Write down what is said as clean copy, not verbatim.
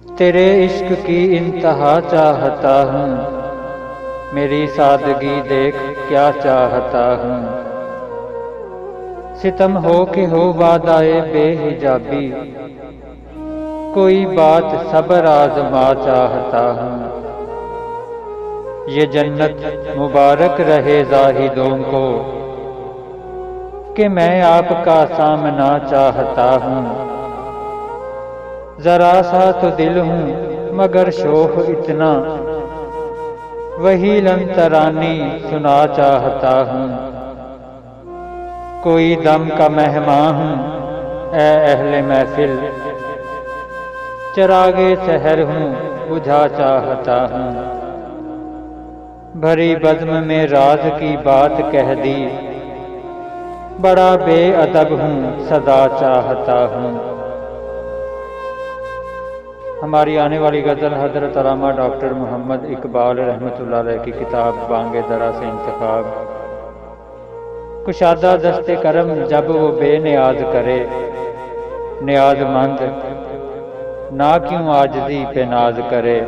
तेरे इश्क की इंतहा चाहता हूँ, मेरी सादगी देख क्या चाहता हूँ। सितम हो कि हो वादाए बेहिजाबी, कोई बात सब्र आज़मा चाहता हूँ। ये जन्नत मुबारक रहे ज़ाहिदों को, कि मैं आपका सामना चाहता हूँ। जरा सा तो दिल हूँ मगर शोख इतना, वही लन तरानी सुना चाहता हूँ। कोई दम का मेहमान हूँ ए अहले महफिल, चरागे शहर हूँ बुझा चाहता हूँ। भरी बज़्म में राज की बात कह दी, बड़ा बेअदब हूँ सदा चाहता हूँ। हमारी आने वाली गज़ल हज़रत अल्लामा डॉक्टर मोहम्मद इकबाल रहमतुल्लाह अलैह की किताब बांगे दरा से इंतखाब। कुशादा दस्ते करम जब वो बेनियाज करे, नियाजमंद ना क्यों आजिज़ी पे नाज करे।